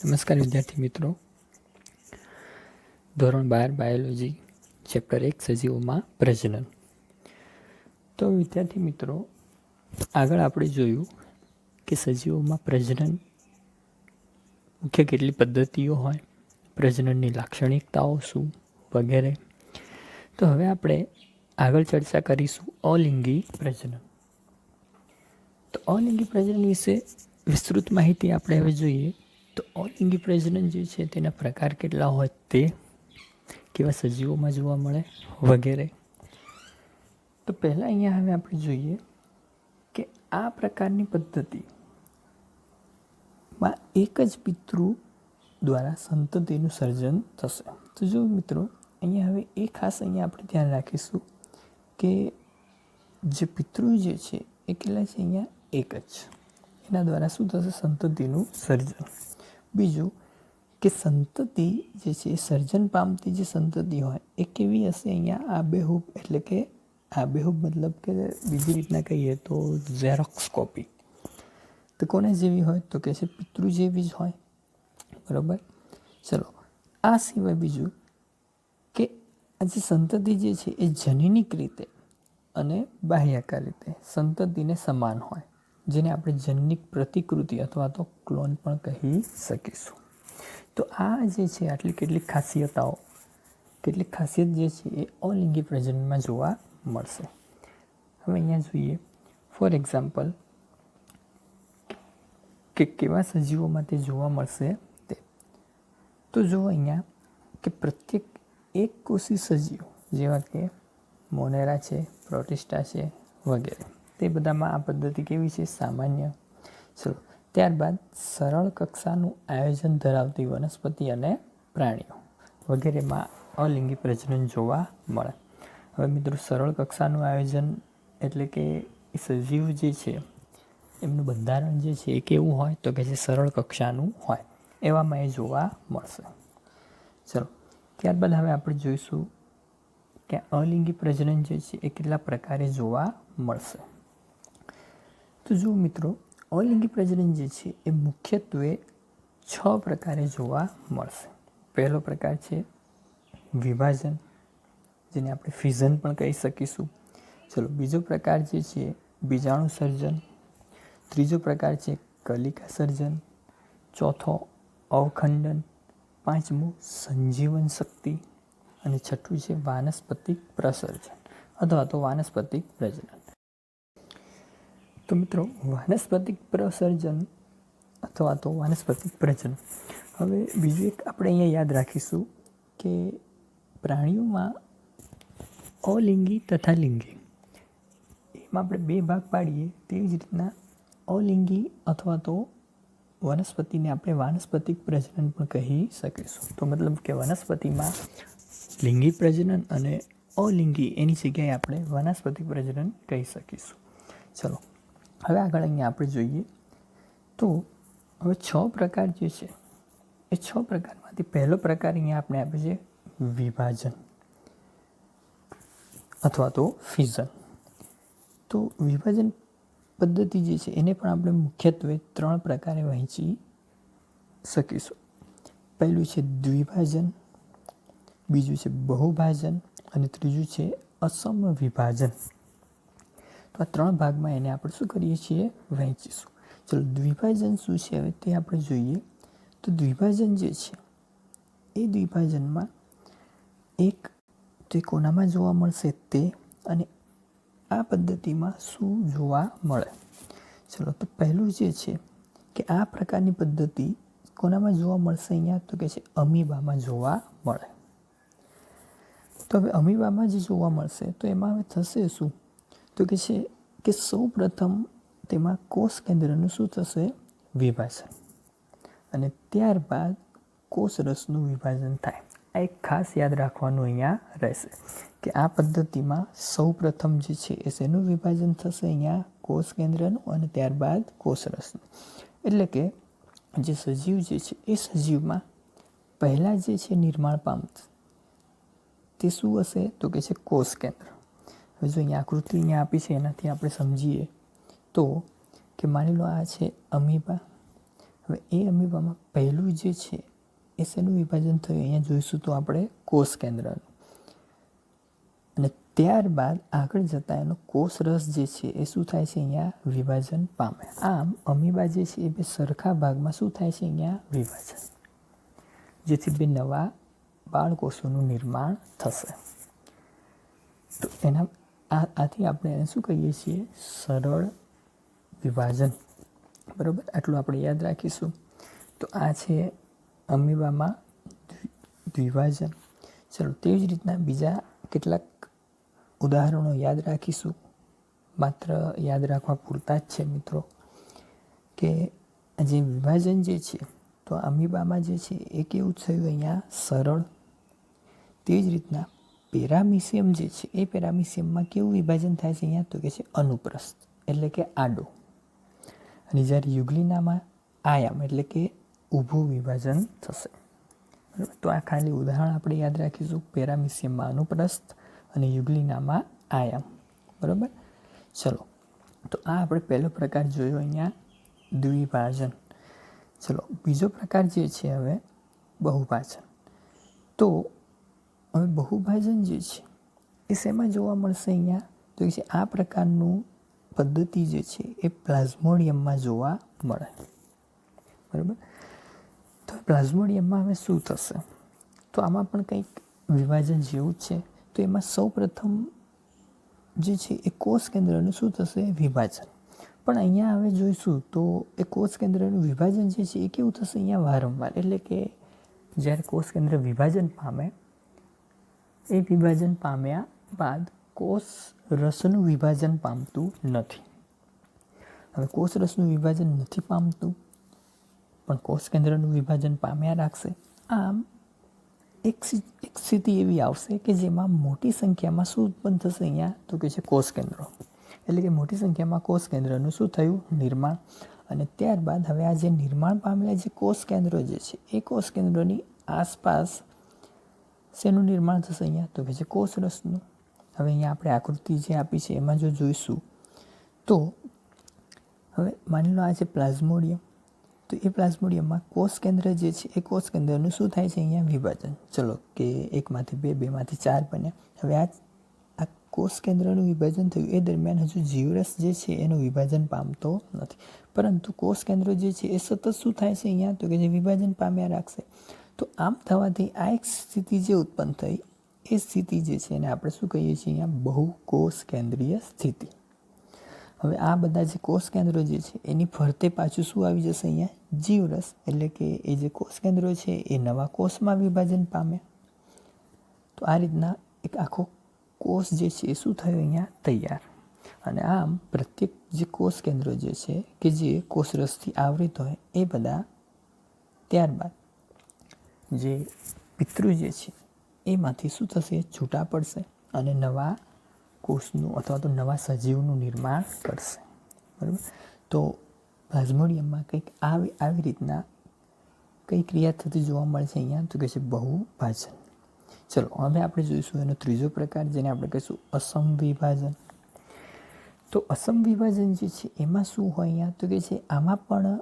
નમસ્કાર વિદ્યાર્થી મિત્રો. ધોરણ 12 બાયોલોજી ચેપ્ટર 1 સજીવોમાં પ્રજનન. તો વિદ્યાર્થી મિત્રો, આગળ આપણે જોયું કે સજીવોમાં પ્રજનન મુખ્ય કેટલી પદ્ધતિઓ હોય, પ્રજનનની લાક્ષણિકતાઓ શું વગેરે. તો હવે આપણે આગળ ચર્ચા કરીશું અલિંગી પ્રજનન. તો અલિંગી પ્રજનન વિશે વિસ્તૃત માહિતી આપણે હવે જોઈએ. તો અલિંગી પ્રજનન જે છે તેના પ્રકાર કેટલા હોય, તે કેવા સજીવોમાં જોવા મળે વગેરે. તો પહેલાં અહીંયા હવે આપણે જોઈએ કે આ પ્રકારની પદ્ધતિમાં એક જ પિતૃ દ્વારા સંતતિનું સર્જન થશે. તો જો મિત્રો, અહીંયા હવે એ ખાસ અહીંયા આપણે ધ્યાન રાખીશું કે જે પિતૃ જે છે એ કેટલા છે, અહીંયા એક જ, એના દ્વારા શું થશે, સંતતિનું સર્જન. બીજું કે સંતતિ જે છે, સર્જન પામતી જે સંતતિ હોય એ કેવી હશે, અહીંયા આબેહૂબ, એટલે કે આબેહૂબ મતલબ કે બીજી રીતના કહીએ તો ઝેરોક્સ કોપી. તો કોને જેવી હોય, તો કે છે પિતૃ જેવી જ હોય, બરાબર. ચલો, આ સિવાય બીજું કે આ જે સંતતિ જે છે એ જનીનિક રીતે અને બાહ્યકાર રીતે સંતતિને સમાન હોય, જેને આપણે જનનિક પ્રતિકૃતિ અથવા તો ક્લોન પણ કહી શકીશું. તો આ જે છે આટલી કેટલીક ખાસિયત જે છે એ અલિંગી પ્રજનનમાં જોવા મળશે. હવે અહીંયા જોઈએ ફોર એક્ઝામ્પલ કે કેવા સજીવોમાં તે જોવા મળશે તે. તો જો અહીંયા કે પ્રત્યેક એક કોષી સજીવ જેવા કે મોનેરા છે, પ્રોટિસ્ટા છે વગેરે, તે બધામાં આ પદ્ધતિ કેવી છે, સામાન્ય. ચલો, ત્યારબાદ સરળ કક્ષાનું આયોજન ધરાવતી વનસ્પતિ અને પ્રાણીઓ વગેરેમાં અલિંગી પ્રજનન જોવા મળે. હવે મિત્રો, સરળ કક્ષાનું આયોજન એટલે કે સજીવ જે છે એમનું બંધારણ જે છે એ કેવું હોય, તો કે જે સરળ કક્ષાનું હોય, એવામાં એ જોવા મળશે. ચલો, ત્યારબાદ હવે આપણે જોઈશું કે અલિંગી પ્રજનન જે છે એ કેટલા પ્રકારે જોવા મળશે. તો જો મિત્રો, અલિંગી પ્રજનન જે છે એ મુખ્યત્વે 6 પ્રકારે જોવા મળશે. પહેલો પ્રકાર છે વિભાજન, જેને આપણે ફિઝન પણ કહી શકીશું. ચલો, બીજો પ્રકાર જે છે બીજાણુ સર્જન. ત્રીજો પ્રકાર છે કલિકા સર્જન. ચોથો અવખંડન. પાંચમું સંજીવન શક્તિ. અને છઠ્ઠું છે વાનસ્પતિક પ્રસર્જન અથવા તો વાનસ્પતિક પ્રજનન. તો મિત્રો, વાનસ્પતિક પ્રસર્જન અથવા તો વાનસ્પતિક પ્રજનન. હવે બીજું એક આપણે અહીંયા યાદ રાખીશું કે પ્રાણીઓમાં અલિંગી તથા લિંગી, એમાં આપણે 2 ભાગ પાડીએ. તેવી જ રીતના અલિંગી અથવા તો વનસ્પતિને આપણે વાનસ્પતિક પ્રજનન પણ કહી શકીશું. તો મતલબ કે વનસ્પતિમાં લિંગી પ્રજનન અને અલિંગી એની જગ્યાએ આપણે વાનસ્પતિક પ્રજનન કહી શકીશું. ચલો, હવે આગળ અહીંયા આપણે જોઈએ તો હવે 6 પ્રકાર જે છે એ 6 પ્રકારમાંથી પહેલો પ્રકાર અહીંયા આપણે આપે છે વિભાજન અથવા તો ફિઝન. તો વિભાજન પદ્ધતિ જે છે એને પણ આપણે મુખ્યત્વે 3 પ્રકારે વહેંચી શકીશું. પહેલું છે દ્વિભાજન, બીજું છે બહુભાજન અને ત્રીજું છે અસમ વિભાજન. તો આ 3 ભાગમાં એને આપણે શું કરીએ છીએ, વહેંચીશું. ચલો, દ્વિભાજન શું છે હવે તે આપણે જોઈએ. તો દ્વિભાજન જે છે એ દ્વિભાજનમાં એક તે કોનામાં જોવા મળશે તે, અને આ પદ્ધતિમાં શું જોવા મળે. ચલો, તો પહેલું જે છે કે આ પ્રકારની પદ્ધતિ કોનામાં જોવા મળશે, અહીંયા તો કે છે અમીબામાં જોવા મળે. તો હવે અમીબામાં જે જોવા મળશે તો એમાં હવે થશે શું, તો કે છે કે સૌ પ્રથમ તેમાં કોષ કેન્દ્રનું શું થશે, વિભાજન, અને ત્યારબાદ કોષરસનું વિભાજન થાય. આ એક ખાસ યાદ રાખવાનું અહીંયા રહેશે કે આ પદ્ધતિમાં સૌ પ્રથમ જે છે એ શેનું વિભાજન થશે, અહીંયા કોષ કેન્દ્રનું, અને ત્યારબાદ કોષરસનું. એટલે કે જે સજીવ જે છે એ સજીવમાં પહેલાં જે છે નિર્માણ પામતું તે શું હશે, તો કે છે કોષ કેન્દ્ર. હવે જો અહીંયા આકૃતિ અહીંયા આપી છે એનાથી આપણે સમજીએ તો કે માની લો આ છે અમીબા. હવે એ અમીબામાં પહેલું જે છે એ શેનું વિભાજન થયું અહીંયા જોઈશું તો આપણે કોષ કેન્દ્રનું, અને ત્યારબાદ આગળ જતાં એનો કોષ રસ જે છે એ શું થાય છે અહીંયા વિભાજન પામે. આમ અમીબા જે છે એ બે સરખા ભાગમાં શું થાય છે અહીંયા વિભાજન, જેથી બે નવા બાળકોષોનું નિર્માણ થશે. તો એના આથી આપણે એને શું કહીએ છીએ સરળ વિભાજન. બરાબર, આટલું આપણે યાદ રાખીશું. તો આ છે અમીબામાં દ્વિભાજન. ચલો તેવી જ રીતના બીજા કેટલાક ઉદાહરણો યાદ રાખીશું, માત્ર યાદ રાખવા પૂરતા જ છે મિત્રો, કે જે વિભાજન જે છે તો અમીબામાં જે છે એ કેવું થયું અહીંયા સરળ. તેવી જ રીતના પેરામિશિયમ જે છે એ પેરામિશિયમમાં કેવું વિભાજન થાય છે અહીંયા તો કે છે અનુપ્રસ્થ એટલે કે આડો, અને જ્યારે યુગ્લિનામાં આયામ એટલે કે ઊભું વિભાજન થશે. બરાબર, તો આ ખાલી ઉદાહરણ આપણે યાદ રાખીશું, પેરામિશિયમમાં અનુપ્રસ્થ અને યુગ્લિનામાં આયામ. બરાબર, ચલો તો આ આપણે પહેલો પ્રકાર જોયો અહીંયા દ્વિભાજન. ચલો બીજો પ્રકાર જે છે હવે બહુભાજન. તો હવે બહુભાજન જે છે એ શેમાં જોવા મળશે અહીંયા તો કે છે આ પ્રકારનું પદ્ધતિ જે છે એ પ્લાઝ્મોડિયમમાં જોવા મળે. બરાબર, તો પ્લાઝ્મોડિયમમાં હવે શું થશે તો આમાં પણ કંઈક વિભાજન જેવું જ છે. તો એમાં સૌપ્રથમ જે છે એ કોષ કેન્દ્રનું શું થશે વિભાજન. પણ અહીંયા હવે જોઈશું તો એ કોષ કેન્દ્રનું વિભાજન જે છે એ કેવું થશે અહીંયા વારંવાર, એટલે કે જ્યારે કોષ કેન્દ્ર વિભાજન પામે એ વિભાજન પામ્યા બાદ કોષ રસનું વિભાજન પામતું નથી. હવે કોષ રસનું વિભાજન નથી પામતું પણ કોષ કેન્દ્રનું વિભાજન પામ્યા રાખશે. આમ એક સ્થિતિ એવી આવશે કે જેમાં મોટી સંખ્યામાં શું ઉત્પન્ન થશે અહીંયા તો કે છે કોષ કેન્દ્રો, એટલે કે મોટી સંખ્યામાં કોષ કેન્દ્રનું શું થયું નિર્માણ. અને ત્યારબાદ હવે આ જે નિર્માણ પામેલા જે કોષ કેન્દ્રો જે છે એ કોષ કેન્દ્રોની આસપાસ શેનું નિર્માણ થશે અહીંયા તો કે છે કોષ રસનું. હવે અહીંયા આપણે આકૃતિ જે આપી છે એમાં જો જોઈશું તો હવે માની લો આ છે પ્લાઝ્મોડિયમ, તો એ પ્લાઝ્મોડિયમમાં કોષ કેન્દ્ર જે છે એ કોષ કેન્દ્રનું શું થાય છે અહીંયા વિભાજન. ચલો કે 1માંથી 2, 2માંથી 4 બન્યા. હવે આ કોષ કેન્દ્રનું વિભાજન થયું એ દરમિયાન હજુ જીવરસ જે છે એનું વિભાજન પામતો નથી, પરંતુ કોષ કેન્દ્રો જે છે એ સતત શું થાય છે અહીંયા તો કે જે વિભાજન પામ્યા રાખશે. તો આમ થવાથી આ એક સ્થિતિ જે ઉત્પન્ન થઈ એ સ્થિતિ જે છે એને આપણે શું કહીએ છીએ અહીંયા બહુકોષ કેન્દ્રીય સ્થિતિ. હવે આ બધા જે કોષ કેન્દ્રો જે છે એની ફરતે પાછું શું આવી જશે અહીંયા જીવરસ, એટલે કે એ જે કોષ કેન્દ્રો છે એ નવા કોષમાં વિભાજન પામ્યા. તો આ રીતના એક આખો કોષ જે છે એ શું થયો અહીંયા તૈયાર. અને આમ પ્રત્યેક જે કોષ કેન્દ્રો જે છે કે જે કોષ રસથી આવૃત હોય એ બધા ત્યારબાદ જે પિતૃ જે છે એમાંથી શું થશે છૂટા પડશે અને નવા કોષનું અથવા તો નવા સજીવનું નિર્માણ કરશે. બરાબર, તો પ્લાઝ્મોડિયમમાં કંઈક આવી રીતના કઈ ક્રિયા થતી જોવા મળે છે અહીંયા તો કે છે બહુભાજન. ચલો હવે આપણે જોઈશું એનો ત્રીજો પ્રકાર જેને આપણે કહીશું અસમવિભાજન. તો અસમવિભાજન જે છે એમાં શું હોય અહીંયા તો કે છે આમાં પણ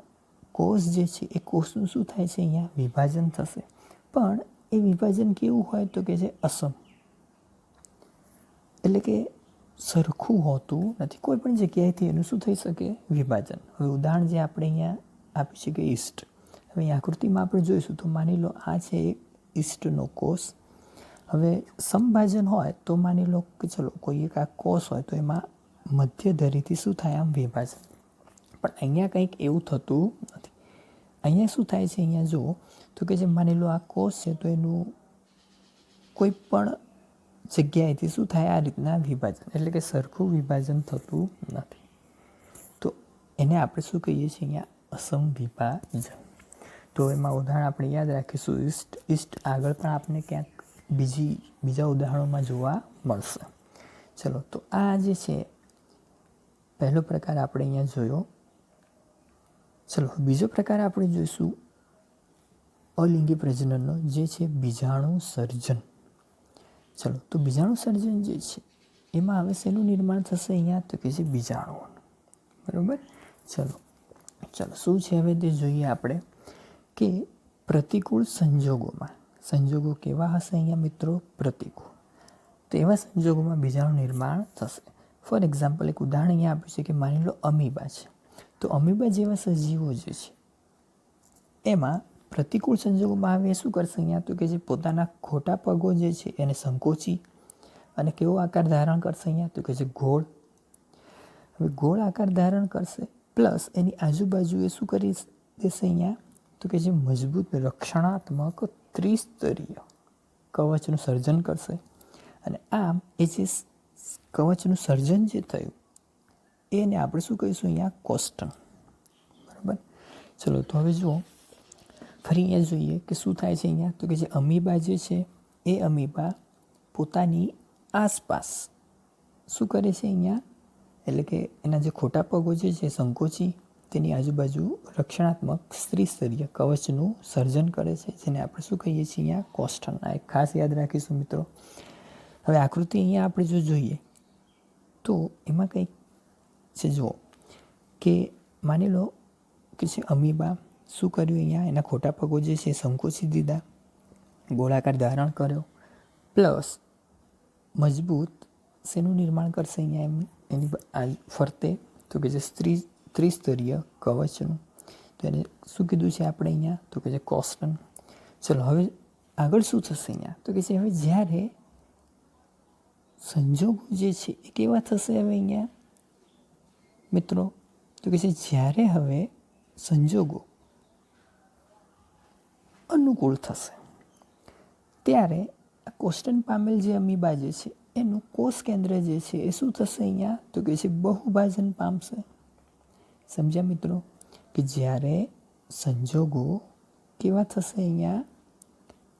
કોષ જે છે એ કોષનું શું થાય છે અહીંયા વિભાજન થશે, પણ એ વિભાજન કેવું હોય તો કે છે અસમ, એટલે કે સરખું હોતું નથી. કોઈ પણ જગ્યાએથી એનું શું થઈ શકે વિભાજન. હવે ઉદાહરણ જે આપણે અહીંયા આપી છે કે ઈસ્ટ. હવે અહીં આકૃતિમાં આપણે જોઈશું તો માની લો આ છે ઈસ્ટનો કોષ. હવે સમભાજન હોય તો માની લો કે ચલો કોઈ એક આ કોષ હોય તો એમાં મધ્ય ધરીથી શું થાય આમ વિભાજન, પણ અહીંયા કંઈક એવું થતું નથી. અહીંયા શું થાય છે અહીંયા જુઓ તો કે જે માની લો આ કોષ છે તો એનું કોઈ પણ જગ્યાએથી શું થાય આ રીતના વિભાજન, એટલે કે સરખું વિભાજન થતું નથી. તો એને આપણે શું કહીએ છીએ અહીંયા અસમવિભાજન. તો એમાં ઉદાહરણ આપણે યાદ રાખીશું ઈસ્ટ આગળ પણ આપણે ક્યાંક બીજા ઉદાહરણોમાં જોવા મળશે. ચલો તો આ જે છે પહેલો પ્રકાર આપણે અહીંયા જોયો. ચલો બીજો પ્રકાર આપણે જોઈશું અલિંગી પ્રજનનનો જે છે બીજાણુ સર્જન. ચલો તો બીજાણુ સર્જન જે છે એમાં હવે શેનું નિર્માણ થશે અહીંયા તો કે છે બીજાણુઓનું. બરાબર, ચલો ચલો શું છે હવે તે જોઈએ આપણે કે પ્રતિકૂળ સંજોગો કેવા હશે અહીંયા મિત્રો? પ્રતિકૂળ. તો એવા સંજોગોમાં બીજાણું નિર્માણ થશે. ફોર એક્ઝામ્પલ એક ઉદાહરણ અહીંયા આપ્યું છે કે માની લો અમીબા છે. તો અમીબા જેવા સજીવો જે છે એમાં પ્રતિકૂળ સંજોગોમાં આવે શું કરશે અહીંયા? તો કે જે પોતાના ખોટા પગો જે છે એને સંકોચી અને કેવો આકાર ધારણ કરશે અહીંયા? તો કે જે ગોળ. હવે ગોળ આકાર ધારણ કરશે પ્લસ એની આજુબાજુએ શું કરી દેશે અહીંયા? તો કે જે મજબૂત રક્ષણાત્મક ત્રિસ્તરીય કવચનું સર્જન કરશે. અને આમ એ જે કવચનું સર્જન જે થયું એને આપણે શું કહીશું અહીંયા? કોસ્ટન. બરાબર. ચલો તો હવે જુઓ ફરી અહીંયા જોઈએ કે શું થાય છે અહીંયા? તો કે જે અમીબા જે છે એ અમીબા પોતાની આસપાસ શું કરે છે અહીંયા? એટલે કે એના જે ખોટા પગો જે છે સંકોચી તેની આજુબાજુ રક્ષણાત્મક ત્રિસ્તરીય કવચનું સર્જન કરે છે, જેને આપણે શું કહીએ છીએ અહીંયા? કોસ્ટન. આ એક ખાસ યાદ રાખીશું મિત્રો. હવે આકૃતિ અહીંયા આપણે જો જોઈએ તો એમાં કંઈક છે જુઓ કે માની લો કે જે અમીબા શું કર્યું અહીંયા? એના ખોટા પગો જે છે સંકોચી દીધા, ગોળાકાર ધારણ કર્યો પ્લસ મજબૂત શેનું નિર્માણ કરશે અહીંયા? એની ફરતે તો કે જે ત્રિસ્તરીય કવચનું. તો એને શું કીધું છે આપણે અહીંયા? તો કે જે કોસ્ટન. ચલો હવે આગળ શું થશે અહીંયા? તો કે જે હવે જ્યારે સંજોગો જે છે એ કેવા થશે હવે અહીંયા મિત્રો? તો કે છે જ્યારે હવે સંજોગો અનુકૂળ થશે ત્યારે આ કોસ્ટન પામેલ જે અમીબા જે છે એનું કોષ કેન્દ્ર જે છે એ શું થશે અહીંયા? તો કે છે બહુભાજન પામશે. સમજ્યા મિત્રો? કે જ્યારે સંજોગો કેવા થશે અહીંયા?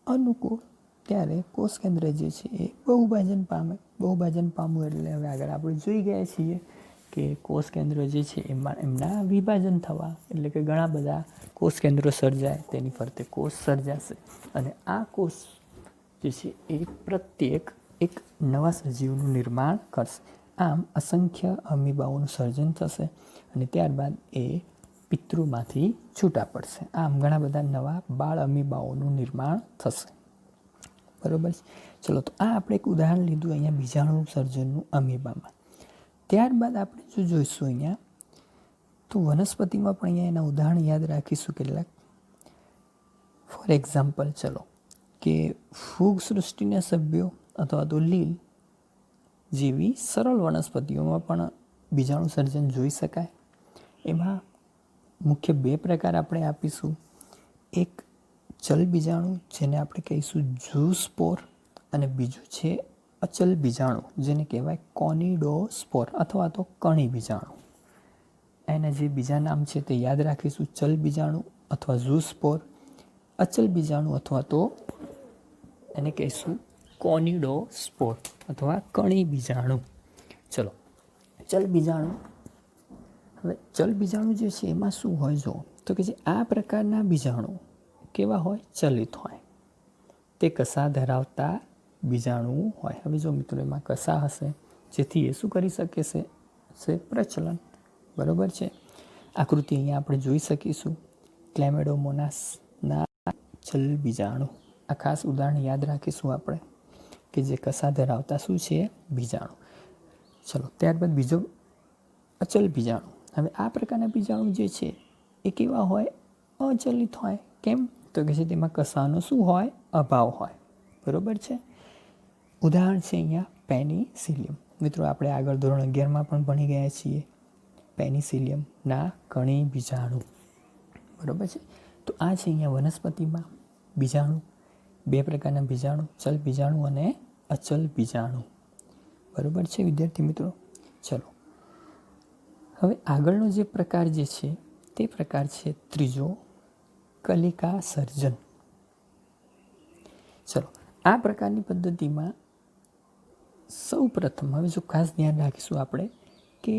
અનુકૂળ, ત્યારે કોષ કેન્દ્ર જે છે એ બહુભાજન પામે. બહુભાજન પામવું એટલે હવે આગળ આપણે જોઈ ગયા છીએ કે કોષ કેન્દ્ર જે છે એમના વિભાજન થવા, એટલે કે ઘણા બધા કોષ કેન્દ્રો સર્જાય, તેની ફરતે કોષ સર્જાશે અને આ કોષ જે છે એ પ્રત્યેક એક નવા સજીવનું નિર્માણ કરશે. આમ અસંખ્ય અમીબાઓનું સર્જન થશે અને ત્યારબાદ એ પિતૃમાંથી છૂટા પડશે. આમ ઘણા બધા નવા બાળ અમીબાઓનું નિર્માણ થશે. બરાબર છે. ચલો તો આ આપણે એક ઉદાહરણ લીધું અહીંયા બીજાણુ સર્જનનું અમીબામાં. ત્યારબાદ આપણે જો જોઈશું અહીંયા તો વનસ્પતિમાં પણ અહીંયા એના ઉદાહરણ યાદ રાખીશું કેટલાક. ફોર એક્ઝામ્પલ ચલો કે ફૂગ સૃષ્ટિના સભ્યો અથવા તો લીલ જેવી સરળ વનસ્પતિઓમાં પણ બીજાણુ સર્જન જોઈ શકાય. એમાં મુખ્ય બે પ્રકાર આપણે આપીશું. એક ચલ બીજાણુ જેને આપણે કહીશું ઝૂસ્પોર અને બીજું છે અચલ બીજાણુ જેને કહેવાય કોનિડોસ્પોર અથવા તો કણી બીજાણુ. એના જે બીજા નામ છે તે યાદ રાખીશું. ચલ બીજાણુ અથવા ઝૂસ્પોર, અચલ બીજાણુ અથવા તો એને કહીશું કોનિડોસ્પોર અથવા કણી બીજાણુ. ચલો ચલ બીજાણુ. હવે ચલ બીજાણુ જે છે એમાં શું હોય જો તો કે જે આ પ્રકારના બીજાણુ કેવા હોય? ચલિત હોય. તે કસા ધરાવતા બીજાણુ હોય. હવે જો મિત્રો એમાં કસા હશે જેથી એ શું કરી શકે છે? પ્રચલન. બરાબર છે. આકૃતિ અહીંયા આપણે જોઈ શકીશું. ક્લેમેડોમોનાસના ચલ બીજાણુ. આ ખાસ ઉદાહરણ યાદ રાખીશું આપણે કે જે કસા ધરાવતા શું છે? બીજાણુ. ચલો ત્યારબાદ બીજો અચલ બીજાણુ. હવે આ પ્રકારના બીજાણુ જે છે એ કેવા હોય? અચલિત હોય. કેમ? તો કે છે તેમાં કસાનો શું હોય? અભાવ હોય. બરાબર છે. ઉદાહરણ છે અહીંયા પેનિસિલિયમ. મિત્રો આપણે આગળ ધોરણ 11માં પણ ભણી ગયા છીએ પેનિસિલિયમના કણી બીજાણુ. બરાબર છે. તો આ છે અહીંયા વનસ્પતિમાં બીજાણુ. બે પ્રકારના બીજાણુ, ચલ બીજાણુ અને અચલ બીજાણુ. બરાબર છે વિદ્યાર્થી મિત્રો. ચલો હવે આગળનો જે પ્રકાર જે છે તે પ્રકાર છે ત્રીજો, કલિકા સર્જન. ચલો આ પ્રકારની પદ્ધતિમાં સૌ પ્રથમ હવે જો ખાસ ધ્યાન રાખીશું આપણે કે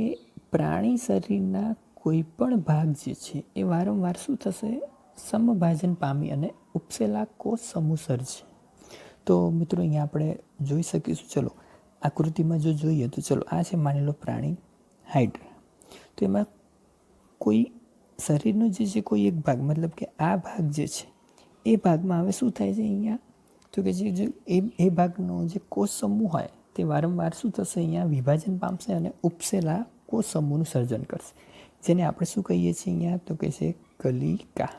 પ્રાણી શરીરના કોઈ પણ ભાગ જે છે એ વારંવાર શું થશે? સમભાજન પામી અને ઉપસેલા કોષ સમૂહ સર્જે. તો મિત્રો અહીંયા આપણે જોઈ શકીશું. ચલો આકૃતિમાં જો જોઈએ તો ચલો આ છે માની લો પ્રાણી હાઇડ્રા. તો એમાં કોઈ શરીરનો જે છે કોઈ એક ભાગ, મતલબ કે આ ભાગ જે છે એ ભાગમાં હવે શું થાય છે અહીંયા, તો કે જે એ ભાગનો જે કોષ સમૂહ હોય તે વારંવાર શું થશે, અહીંયા વિભાજન પામશે અને ઉપસેલા કોષ સમૂહનું સર્જન કરશે, જેને આપણે શું કહીએ છીએ અહીંયા, તો કે છે કલિકા.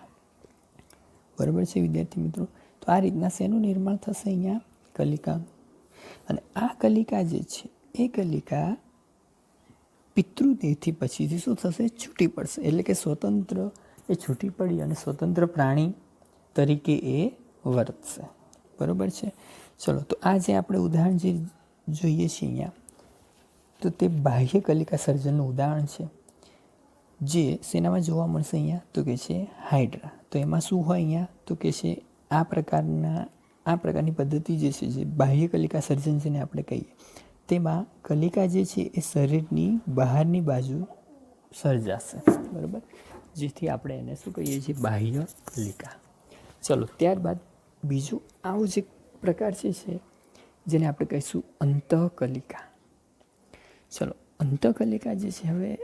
બરાબર છે વિદ્યાર્થી મિત્રો. તો આ રીતના શેનું નિર્માણ થશે અહીંયા, કલિકા. અને આ કલિકા જે છે એ કલિકા પિતૃદેહથી પછીથી શું થશે, છૂટી પડશે. એટલે કે સ્વતંત્ર એ છૂટી પડી અને સ્વતંત્ર પ્રાણી તરીકે એ વર્તશે. બરાબર છે. ચલો, તો આ જે આપણે ઉદાહરણ જે જોઈએ છીએ અહીંયા, તો તે બાહ્ય કલિકા સર્જનનું ઉદાહરણ છે, જે શેનામાં જોવા મળશે અહીંયા, તો કે છે હાઇડ્રા. તો એમાં શું હોય અહીંયા, તો કે છે આ પ્રકારની પદ્ધતિ જે છે, જે બાહ્ય કલિકા સર્જન જેને આપણે કહીએ, તેમાં કલિકા જે છે એ શરીરની બહારની બાજુ સર્જાશે. બરાબર, જેથી આપણે એને શું કહીએ છીએ, બાહ્ય કલિકા. ચલો, ત્યારબાદ બીજું આવો જે પ્રકાર છે જેને આપણે કહીશું અંતઃકલિકા. ચલો, અંતઃકલિકા જે છે, હવે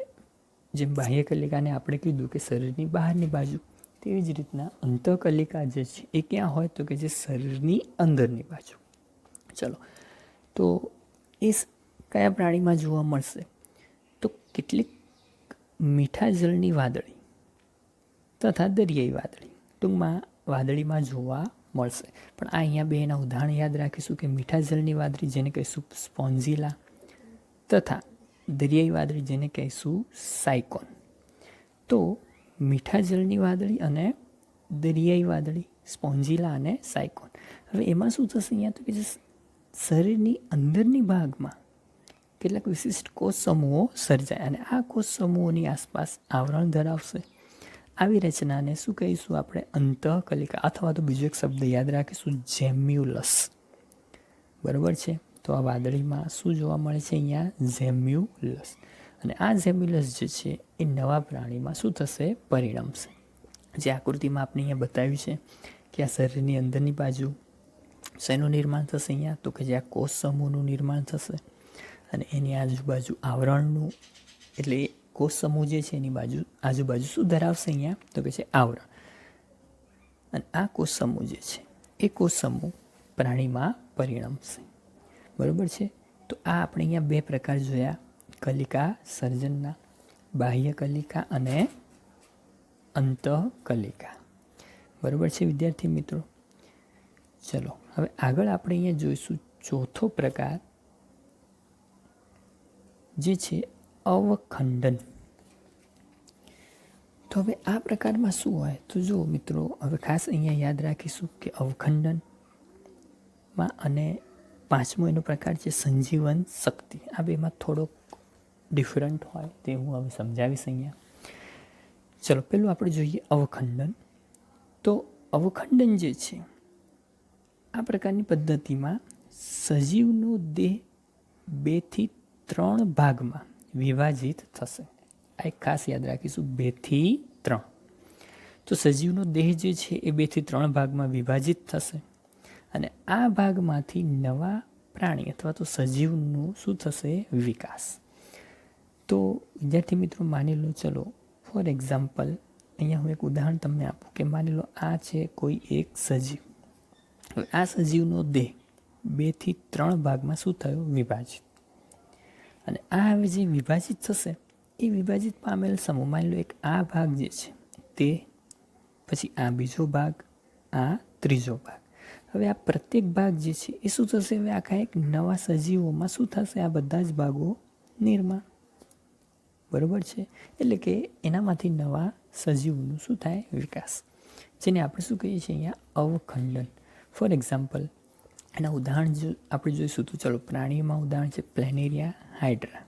જેમ બાહ્ય કલિકાને આપણે કીધું કે શરીરની બહારની બાજુ, તેવી જ રીતના અંતઃકલિકા જે છે એ ક્યાં હોય, તો કે જે શરીરની અંદરની બાજુ. ચલો, તો એ કયા પ્રાણીમાં જોવા મળશે, તો કેટલીક મીઠા જળની વાદળી તથા દરિયાઈ વાદળી, ટૂંકમાં વાદળીમાં જોવા મળશે. પણ આ અહીંયા બે એના ઉદાહરણ યાદ રાખીશું કે મીઠા જળની વાદળી જેને કહીશું સ્પોન્ઝિલા, તથા દરિયાઈ વાદળી જેને કહીશું સાયકોન. તો મીઠા જળની વાદળી અને દરિયાઈ વાદળી, સ્પોન્ઝિલા અને સાયકોન. હવે એમાં શું થશે અહીંયા, તો કે જે શરીરની અંદરની ભાગમાં કેટલાક વિશિષ્ટ કોષ સમૂહો સર્જાય અને આ કોષ સમૂહોની આસપાસ આવરણ ધરાવશે. આવી રચનાને શું કહીશું આપણે, અંતઃકલિકા, અથવા તો બીજો એક શબ્દ યાદ રાખીશું, જેમ્યુલસ. બરાબર છે. તો આ વાદળીમાં શું જોવા મળે છે અહીંયા, જેમ્યુલસ. અને આ જેમ્યુલસ જે છે એ નવા પ્રાણીમાં શું થશે, પરિણમશે. જે આકૃતિમાં આપણે અહીંયા બતાવ્યું છે કે આ શરીરની અંદરની બાજુ શેનું નિર્માણ થશે અહીંયા, તો કે જે આ કોષ સમૂહનું નિર્માણ થશે અને એની આજુબાજુ આવરણનું, એટલે કોષ સમૂહ જે છે એની આજુબાજુ શું ધરાવશે અહીંયા, તો કે છે આવરણ. અને આ કોષ સમૂહ જે છે એ કોષ સમૂહ પ્રાણીમાં પરિણમશે. બરાબર છે. તો આ આપણે અહીંયા બે પ્રકાર જોયા કલિકા સર્જનના, બાહ્ય કલિકા અને અંતઃકલિકા. બરાબર છે વિદ્યાર્થી મિત્રો. ચલો, હવે આગળ આપણે અહીંયા જોઈશું ચોથો પ્રકાર, જે છે અવખંડન. તો હવે આ પ્રકારમાં શું હોય, તો જો મિત્રો, હવે ખાસ અહીંયા યાદ રાખીશું કે અવખંડનમાં અને પાંચમો એનો પ્રકાર છે સંજીવન શક્તિ. આ બેમાં થોડોક ડિફરન્ટ હોય તે હું હવે સમજાવીશ અહીંયા. ચલો, પેલું આપણે જોઈએ અવખંડન. તો અવખંડન જે છે, આ પ્રકારની પદ્ધતિમાં સજીવનો દેહ 2 થી 3 ભાગમાં વિભાજિત થશે. આ એક ખાસ યાદ રાખીશું, 2 થી 3. તો સજીવનો દેહ જે છે એ 2 થી 3 ભાગમાં વિભાજિત થશે અને આ ભાગમાંથી નવા પ્રાણી અથવા તો સજીવનું શું થશે, વિકાસ. તો વિદ્યાર્થી મિત્રો માની લો, ચલો ફોર એક્ઝામ્પલ અહીંયા હું એક ઉદાહરણ તમને આપું કે માની લો આ છે કોઈ એક સજીવ. હવે આ સજીવનો દેહ 2 થી 3 ભાગમાં શું થયો, વિભાજિત. અને આ હવે જે વિભાજિત થશે એ વિભાજિત પામેલ સમૂહ, માની લો એક આ ભાગ જે છે તે, પછી આ બીજો ભાગ, આ ત્રીજો ભાગ. હવે આ પ્રત્યેક ભાગ જે છે એ શું થશે, હવે આખા એક નવા સજીવોમાં શું થશે, આ બધા જ ભાગો નિર્માણ. બરાબર છે. એટલે કે એનામાંથી નવા સજીવનું શું થાય, વિકાસ, જેને આપણે શું કહીએ છીએ અહીંયા અવખંડન. ફોર એક્ઝામ્પલ એના ઉદાહરણ જો આપણે જોઈશું તો ચલો, પ્રાણીમાં ઉદાહરણ છે પ્લેનેરિયા, હાઇડ્રા.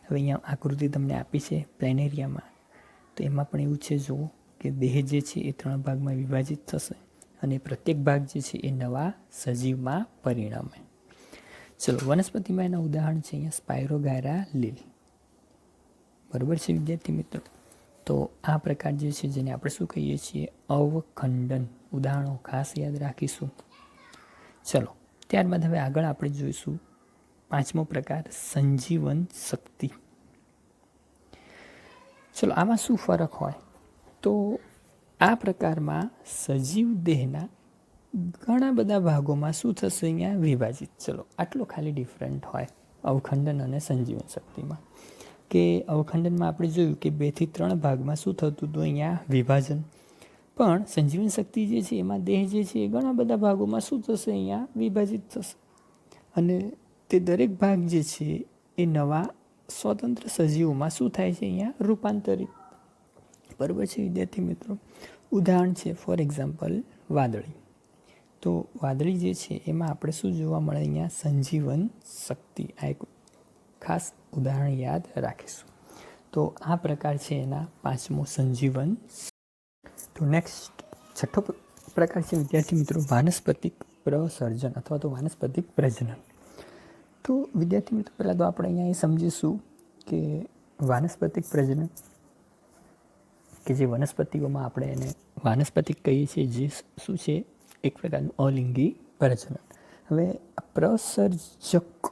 હવે અહીંયા આકૃતિ તમને આપી છે પ્લેનેરિયામાં, તો એમાં પણ એવું છે જુઓ કે દેહ જે છે એ 3 ભાગમાં વિભાજિત થશે અને પ્રત્યેક ભાગ જે છે એ નવા સજીવમાં પરિણમે. ચલો, વનસ્પતિમાં એના ઉદાહરણ છે અહીંયા સ્પાયરોગાયરા લીલ. બરાબર છે વિદ્યાર્થી મિત્રો. તો આ પ્રકાર જે છે જેને આપણે શું કહીએ છીએ, અવખંડન. ઉદાહરણો ખાસ યાદ રાખીશું. ચલો, ત્યારબાદ હવે આગળ આપણે જોઈશું 5મો પ્રકાર, સંજીવન શક્તિ. ચલો, આમાં શું ફરક હોય, તો આ પ્રકારમાં સજીવ દેહના ઘણા બધા ભાગોમાં શું થશે અહીંયા વિભાજિત. ચલો આટલો ખાલી ડિફરન્ટ હોય અવખંડન અને સંજીવન શક્તિમાં. કે અવખંડનમાં આપણે જોયું કે 2 થી 3 ભાગમાં શું થતું હતું અહીંયા વિભાજન. પણ સંજીવન શક્તિ જે છે એમાં દેહ જે છે એ ઘણા બધા ભાગોમાં શું થશે અહીંયા વિભાજિત થશે. અને તે દરેક ભાગ જે છે એ નવા સ્વતંત્ર સજીવોમાં શું થાય છે અહીંયા રૂપાંતરિત. બરાબર છે વિદ્યાર્થી મિત્રો. ઉદાહરણ છે ફોર એક્ઝામ્પલ વાદળી. તો વાદળી જે છે એમાં આપણે શું જોવા મળે અહીંયા સંજીવન શક્તિ. આ એક ખાસ ઉદાહરણ યાદ રાખીશું. તો આ પ્રકાર છે એના 5મો સંજીવન. તો નેક્સ્ટ 6થો પ્રકાર છે વિદ્યાર્થી મિત્રો વાનસ્પતિક પ્રસર્જન અથવા તો વાનસ્પતિક પ્રજનન. તો વિદ્યાર્થી મિત્રો પહેલાં તો આપણે અહીંયા એ સમજીશું કે વાનસ્પતિક પ્રજનન કે જે વનસ્પતિઓમાં આપણે એને વાનસ્પતિક કહીએ છીએ, જે શું છે એક પ્રકારનું અલિંગી પ્રજનન. હવે પ્રસર્જક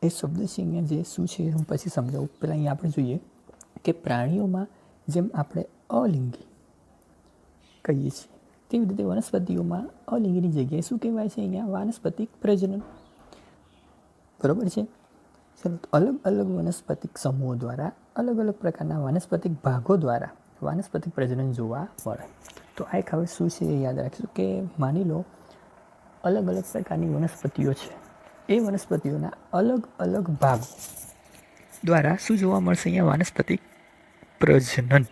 એ શબ્દ છે અહીંયા જે શું છે હું પછી સમજાવું. પહેલાં અહીંયા આપણે જોઈએ કે પ્રાણીઓમાં જેમ આપણે અલિંગી કહીએ છીએ તેવી રીતે વનસ્પતિઓમાં અલિંગીની જગ્યાએ શું કહેવાય છે અહીંયા વાનસ્પતિક પ્રજનન. બરાબર છે. ચલો અલગ અલગ વનસ્પતિક સમૂહો દ્વારા અલગ અલગ પ્રકારના વાનસ્પતિક ભાગો દ્વારા વાનસ્પતિક પ્રજનન જોવા મળે. તો આ એક હવે શું છે એ યાદ રાખીશું કે માની લો અલગ અલગ પ્રકારની વનસ્પતિઓ છે. એ વનસ્પતિઓના અલગ અલગ ભાગો દ્વારા શું જોવા મળશે અહીંયા વાનસ્પતિક પ્રજનન.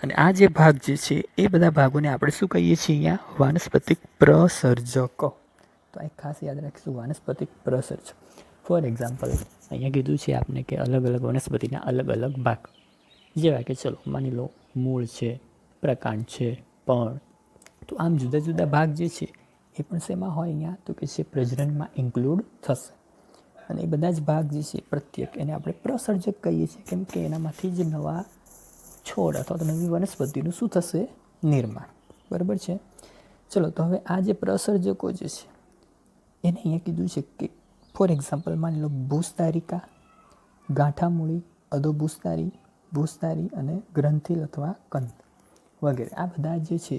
અને આ જે ભાગ જે છે એ બધા ભાગોને આપણે શું કહીએ છીએ અહીંયા વાનસ્પતિક પ્રસર્જકો. તો આ એક ખાસ યાદ રાખીશું વાનસ્પતિક પ્રસર્જક. ફોર એક્ઝામ્પલ અહીંયા કીધું છે આપણે કે અલગ અલગ વનસ્પતિના અલગ અલગ ભાગ, જેવા કે ચલો માની લો મૂળ છે, પ્રકાંડ છે, પર્ણ. તો આમ જુદા જુદા ભાગ જે છે એ પણ શેમાં હોય અહીંયા તો કે છે પ્રજનનમાં ઇન્ક્લુડ થશે. અને એ બધા જ ભાગ જે છે પ્રત્યેક એને આપણે પ્રસર્જક કહીએ છીએ, કેમ કે એનામાંથી જ નવા છોડ અથવા તો નવી વનસ્પતિનું શું થશે નિર્માણ. બરાબર છે. ચલો તો હવે આ જે પ્રસર્જકો જે છે એને અહીંયા કીધું છે કે ફોર એક્ઝામ્પલ માની લો ભૂસ્તારિકા, ગાંઠામૂળી, અધોભૂસ્તારી, ભૂસ્તારી અને ગ્રંથિલ અથવા કંદ વગેરે. આ બધા જે છે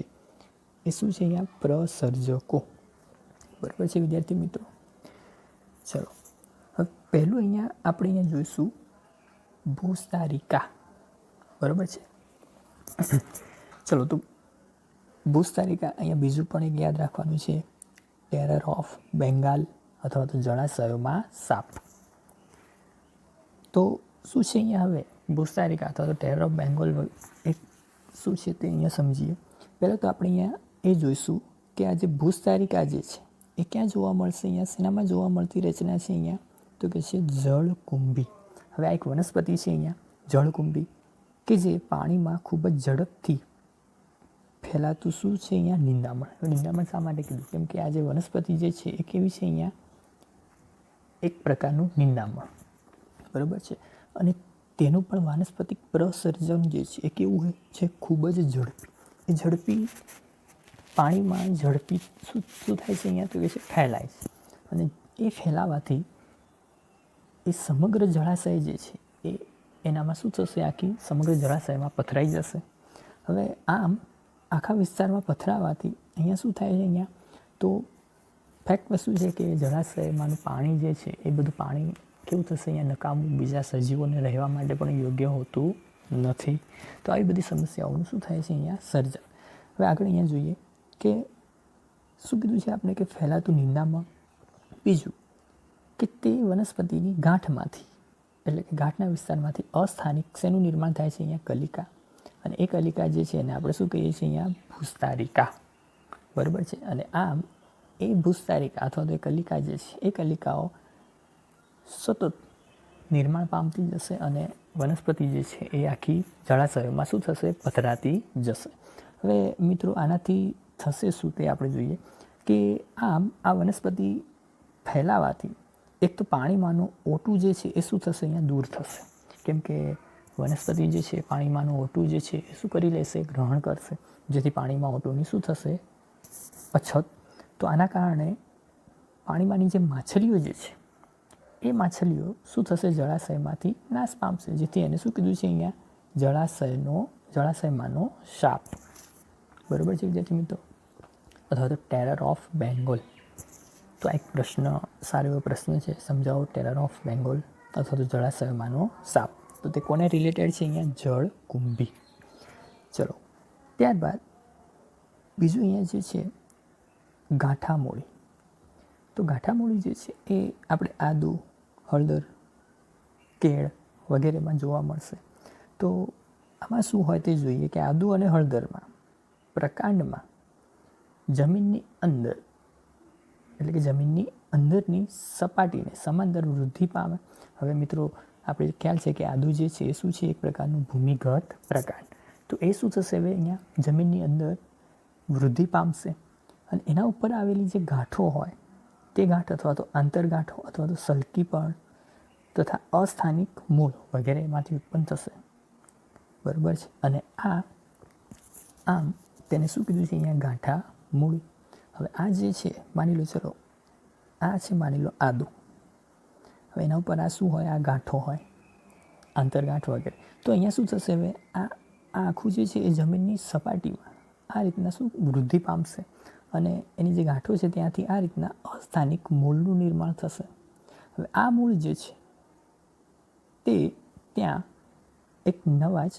એ શું છે અહીંયા પ્રસર્જકો. બરાબર છે વિદ્યાર્થી મિત્રો. ચલો હવે પહેલું અહીંયા આપણે અહીંયા જોઈશું ભૂસ્તારિકા. બરાબર છે. ચલો તો ભૂસ્તારિકા અહીંયા બીજું પણ એક યાદ રાખવાનું છે ટેરર ઓફ બેંગાલ અથવા તો જળાશયોમાં સાપ. તો શું છે અહીંયા હવે ભૂસ્તારિકા અથવા તો ટેરર ઓફ બેંગોલ એક શું છે તે અહીંયા સમજીએ. પહેલાં તો આપણે અહીંયા એ જોઈશું કે આ જે ભૂસ્તારિકા જે છે એ ક્યાં જોવા મળશે અહીંયા શેનામાં જોવા મળતી રચના છે અહીંયા તો કે છે જળકુંભી. હવે આ એક વનસ્પતિ છે અહીંયા જળકુંભી કે જે પાણીમાં ખૂબ જ ઝડપથી ફેલાતું શું છે અહીંયા નિંદામણ. નિંદામણ શા માટે કીધું કેમ કે આ જે વનસ્પતિ જે છે એ કેવી છે અહીંયા એક પ્રકારનું નિંદામણ. બરાબર છે. અને તેનું પણ વાનસ્પતિક પ્રસર્જન જે છે એ કેવું છે ખૂબ જ ઝડપી. એ ઝડપી પાણીમાં ઝડપી શું થાય છે અહીંયા તો કે છે ફેલાય છે. અને એ ફેલાવાથી એ સમગ્ર જળાશય જે છે એ એનામાં શું થશે આખી સમગ્ર જળાશયમાં પથરાઈ જશે. હવે આમ આખા વિસ્તારમાં પથરાવાથી અહીંયા શું થાય છે અહીંયા તો ફેક્ટ વસ્તુ છે કે જળાશયમાંનું પાણી જે છે એ બધું પાણી કેવું થશે અહીંયા નકામું બીજા સજીવોને રહેવા માટે પણ યોગ્ય હોતું નથી. તો આવી બધી સમસ્યાઓનું શું થાય છે અહીંયા સર્જન. હવે આગળ અહીંયા જોઈએ કે શું કીધું છે આપણે કે ફેલાતું નિંદામણ. બીજું કે તે વનસ્પતિની ગાંઠમાંથી એટલે કે ગાંઠના વિસ્તારમાંથી અસ્થાનિક શેનું નિર્માણ થાય છે અહીંયા કલિકા. અને એ કલિકા જે છે એને આપણે શું કહીએ છીએ અહીંયા ભૂસ્તારિકા. બરાબર છે. અને આમ એ ભૂસ્તારિકા અથવા તો એ કલિકા જે છે એ કલિકાઓ સતત નિર્માણ પામતી જશે અને વનસ્પતિ જે છે એ આખી જળાશયોમાં શું થશે પથરાતી જશે. હવે મિત્રો આનાથી થશે શું તે આપણે જોઈએ કે આમ આ વનસ્પતિ ફેલાવાથી એક તો પાણીમાંનું ઓટું જે છે એ શું થશે અહીંયા દૂર થશે. કેમ કે વનસ્પતિ જે છે પાણીમાંનું ઓટું જે છે એ શું કરી લેશે ગ્રહણ કરશે, જેથી પાણીમાં ઓટુંની શું થશે અછત. તો આના કારણે પાણીમાંની જે માછલીઓ જે છે એ માછલીઓ શું થશે જળાશયમાંથી નાશ પામશે, જેથી એને શું કીધું છે અહીંયા જળાશયનો જળાશયમાંનો સાપ, બરાબર છે વિદ્યાર્થી મિત્રો, અથવા તો ટેરર ઓફ બેંગોલ. તો આ એક પ્રશ્ન, સારો એવો પ્રશ્ન છે, સમજાવો ટેરર ઓફ બેંગોલ અથવા તો જળાશયમાંનો સાપ. તો તે કોને રિલેટેડ છે? અહીંયા જળકુંભી. ચલો, ત્યારબાદ બીજું અહીંયા જે છે ગાંઠામૂળી. તો ગાંઠામૂળી જે છે એ આપણે આદુ, હળદર, કેળ વગેરેમાં જોવા મળશે. તો આમાં શું હોય તે જોઈએ કે આદુ અને હળદરમાં પ્રકાંડમાં જમીનની અંદર, એટલે કે જમીનની અંદરની સપાટીને સમાંતર વૃદ્ધિ પામે. હવે મિત્રો આપણે ખ્યાલ છે કે આદુ જે છે એ શું છે? એક પ્રકારનું ભૂમિગત પ્રકાંડ. તો એ શું થશે? હવે અહીંયા જમીનની અંદર વૃદ્ધિ પામશે અને એના ઉપર આવેલી જે ગાંઠો હોય તે ગાંઠ અથવા તો આંતરગાંઠો અથવા તો સલ્કીપણ તથા અસ્થાનિક મૂળ વગેરેમાંથી ઉત્પન્ન થશે, બરાબર છે. અને આમ તેને શું કીધું છે અહીંયા? ગાંઠામૂળી. હવે આ જે છે માની લો, ચલો આ છે માની લો આદુ. હવે એના ઉપર આ શું હોય? આ ગાંઠો હોય, આંતરગાંઠ વગેરે. તો અહીંયા શું થશે? હવે આ આખું જે છે એ જમીનની સપાટીમાં આ રીતના શું વૃદ્ધિ પામશે અને એની જે ગાંઠો છે ત્યાંથી આ રીતના અસ્થાનિક મૂળનું નિર્માણ થશે. હવે આ મૂળ જે છે તે ત્યાં એક નવા જ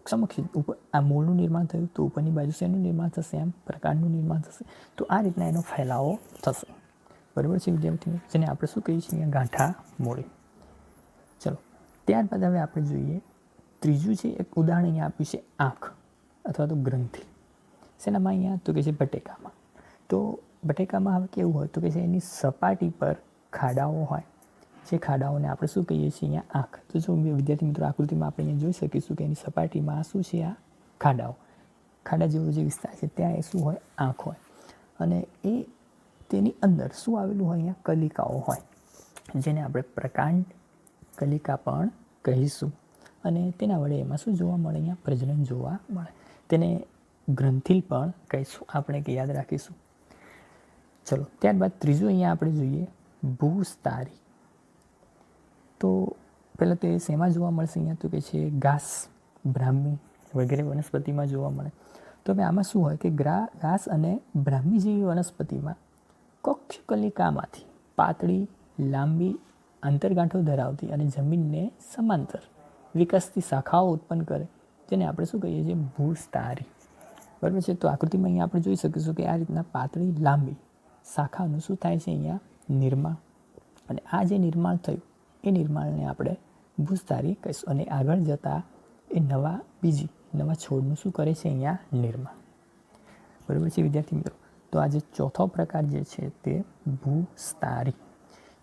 સમક્ષ ઉપર આ મૂળનું નિર્માણ થયું તો ઉપરની બાજુ શેનું નિર્માણ થશે? આમ પ્રકાંડનું નિર્માણ થશે. તો આ રીતના એનો ફેલાવો થશે, બરાબર છે વિદ્યાર્થીઓ, જેને આપણે શું કહીએ છીએ? ગાંઠામૂળી. ચલો, ત્યારબાદ હવે આપણે જોઈએ ત્રીજું છે એક ઉદાહરણ અહીંયા આપ્યું છે આંખ અથવા તો ગ્રંથિ. શેનામાં? અહીંયા તો કે છે બટેકામાં. તો બટેકામાં હવે કેવું હોય તો કે છે એની સપાટી પર ખાડાઓ હોય, જે ખાડાઓને આપણે શું કહીએ છીએ? અહીંયા આંખ. તો જો વિદ્યાર્થી મિત્રો આકૃતિમાં આપણે અહીંયા જોઈ શકીશું કે એની સપાટીમાં શું છે? આ ખાડાઓ, ખાડા જેવો જે વિસ્તાર છે ત્યાં એ શું હોય? આંખ હોય. અને એ તેની અંદર શું આવેલું હોય? અહીંયા કલિકાઓ હોય, જેને આપણે પ્રકાંડ કલિકા પણ કહીશું. અને તેના વડે એમાં શું જોવા મળે? અહીંયા પ્રજનન જોવા મળે. તેને ગ્રંથિલ પણ કહીશું આપણે, કે યાદ રાખીશું. ચલો, ત્યારબાદ ત્રીજું અહીંયા આપણે જોઈએ ભૂસ્તારી. તો પહેલાં તે શેમાં જોવા મળશે? અહીંયા તો કે છે ઘાસ, બ્રાહ્મી વગેરે વનસ્પતિમાં જોવા મળે. તો હવે આમાં શું હોય કે ઘાસ અને બ્રાહ્મી જેવી વનસ્પતિમાં કક્ષકલિકામાંથી પાતળી, લાંબી આંતરગાંઠો ધરાવતી અને જમીનને સમાંતર વિકસતી શાખાઓ ઉત્પન્ન કરે, જેને આપણે શું કહીએ છીએ? ભૂસ્તારી, બરાબર છે. તો આકૃતિમાં અહીંયા આપણે જોઈ શકીશું કે આ રીતના પાતળી લાંબી શાખાનું શું થાય છે? અહીંયા નિર્માણ. અને આ જે નિર્માણ થયું એ નિર્માણને આપણે ભૂસ્તારી કહીશું. અને આગળ જતાં એ નવા છોડનું શું કરે છે? અહીંયા નિર્માણ, બરાબર છે વિદ્યાર્થી મિત્રો. તો આ જે ચોથો પ્રકાર જે છે તે ભૂસ્તારી.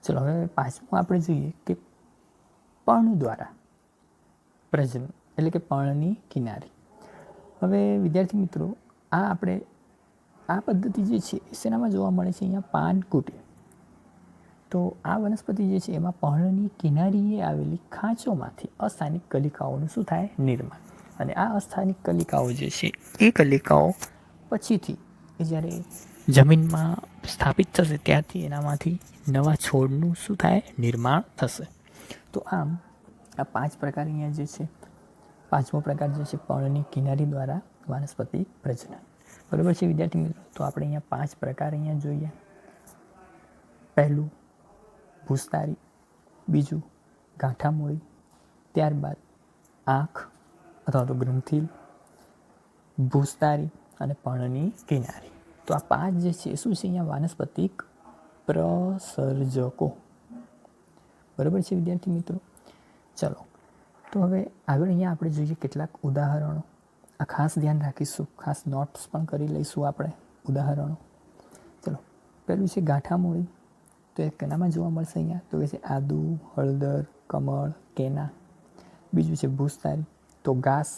ચલો, હવે પાંચમું આપણે જોઈએ કે પર્ણ દ્વારા પ્રજનન, એટલે કે પર્ણની કિનારી. હવે વિદ્યાર્થી મિત્રો આ પદ્ધતિ જે છે શેનામાં જોવા મળે છે? અહીંયા પાનકુટી. તો આ વનસ્પતિ જે છે એમાં પર્ણની કિનારીએ આવેલી ખાંચોમાંથી અસ્થાનિક કલિકાઓનું શું થાય? નિર્માણ. અને આ અસ્થાનિક કલિકાઓ જે છે એ કલિકાઓ પછીથી એ જ્યારે જમીનમાં સ્થાપિત થશે ત્યારથી એનામાંથી નવા છોડનું શું થાય? નિર્માણ થશે. તો આમ આ 5 પ્રકાર અહીંયા જે છે, પાંચમો પ્રકાર જે છે પર્ણની કિનારી દ્વારા વાનસ્પતિક પ્રજનન, બરાબર છે વિદ્યાર્થી મિત્રો. તો આપણે અહીંયા 5 પ્રકાર અહીંયા જોઈએ. પહેલું ભૂસ્તારી, બીજું ગાંઠામૂળી, ત્યારબાદ આંખ અથવા તો ગ્રંથિલ, ભૂસ્તારી અને પર્ણની કિનારી. તો આ 5 જે છે શું છે? અહીંયા વાનસ્પતિક પ્રસર્જકો, બરાબર છે વિદ્યાર્થી મિત્રો. ચલો, તો હવે આગળ અહીંયા આપણે જોઈએ કેટલાક ઉદાહરણો. આ ખાસ ધ્યાન રાખીશું, ખાસ નોટ્સ પણ કરી લઈશું આપણે ઉદાહરણો. ચલો, પહેલું છે ગાંઠામૂળી. તો એ કેનામાં જોવા મળશે? અહીંયા તો કે છે આદુ, હળદર, કમળ, કેના. બીજું છે ભૂસ્તારી. તો ઘાસ,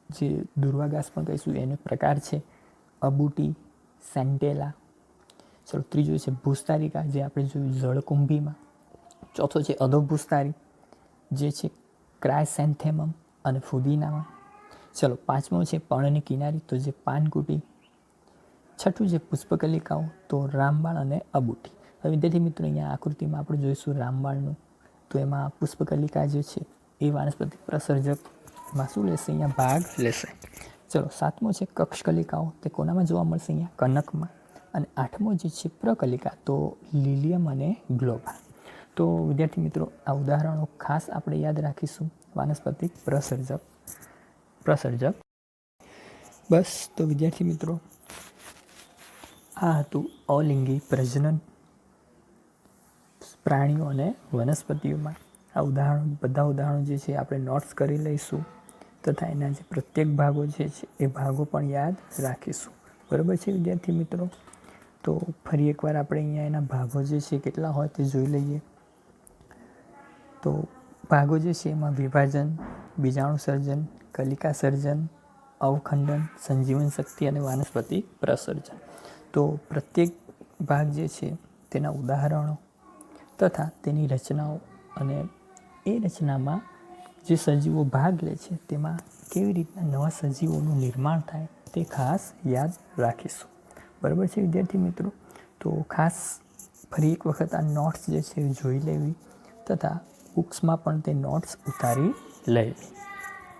જે દુર્વા ઘાસ પણ કહીશું એનો પ્રકાર છે, અબૂટી, સેન્ટેલા. ચલો, ત્રીજું છે ભૂસ્તારિકા, જે આપણે જોયું જળકુંભીમાં. ચોથો છે અધોભૂસ્તારી, જે છે ક્રાયસેન્થેમમ અને ફુદીનામાં. ચલો, પાંચમો છે પર્ણની કિનારી, તો જે પાનકુટી. છઠ્ઠું છે પુષ્પકલિકાઓ, તો રામબાણ અને અબૂટી. હવે વિદ્યાર્થી મિત્રો અહીંયા આકૃતિમાં આપણે જોઈશું રામબાણનું. તો એમાં પુષ્પકલિકા જે છે એ વાનસ્પતિક પ્રસર્જક એમાં શું લેશે? અહીંયા ભાગ લેશે. ચલો, 7મો છે કક્ષકલિકાઓ, તે કોનામાં જોવા મળશે? અહીંયા કનકમાં. અને 8મો જે છે પ્રકલિકા, તો લિલિયમ અને ગ્લોબા. તો વિદ્યાર્થી મિત્રો, આ ઉદાહરણો ખાસ આપણે યાદ રાખીશું. વાનસ્પતિક પ્રસર્જક. બસ, તો વિદ્યાર્થી મિત્રો, આ હતું અલિંગી પ્રજનન પ્રાણીઓ અને વનસ્પતિઓમાં. આ બધા ઉદાહરણો જે છે આપણે નોટ્સ કરી લઈશું, તથા એના જે પ્રત્યેક ભાગો જે છે એ ભાગો પણ યાદ રાખીશું. બરાબર છે વિદ્યાર્થી મિત્રો? તો ફરી એકવાર આપણે અહીંયા એના ભાગો જે છે કેટલા હોય તે જોઈ લઈએ. તો ભાગો જે છે એમાં વિભાજન, બીજાણુ સર્જન, કલિકા સર્જન, અવખંડન, સંજીવન શક્તિ અને વાનસ્પતિક પ્રસર્જન. તો પ્રત્યેક ભાગ જે છે તેના ઉદાહરણો તથા તેની રચનાઓ અને એ રચનામાં જે સજીવો ભાગ લે છે તેમાં કેવી રીતના નવા સજીવોનું નિર્માણ થાય તે ખાસ યાદ રાખીશું. બરાબર છે વિદ્યાર્થી મિત્રો? તો ખાસ ફરી એક વખત આ નોટ્સ જે છે એ જોઈ લેવી, તથા બુક્સમાં પણ તે નોટ્સ ઉતારી લેવી.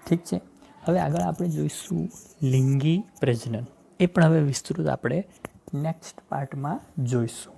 ઠીક છે? હવે આગળ આપણે જોઈશું લિંગી પ્રજનન. એ પણ હવે વિસ્તૃત આપણે નેક્સ્ટ પાર્ટમાં જોઈશું.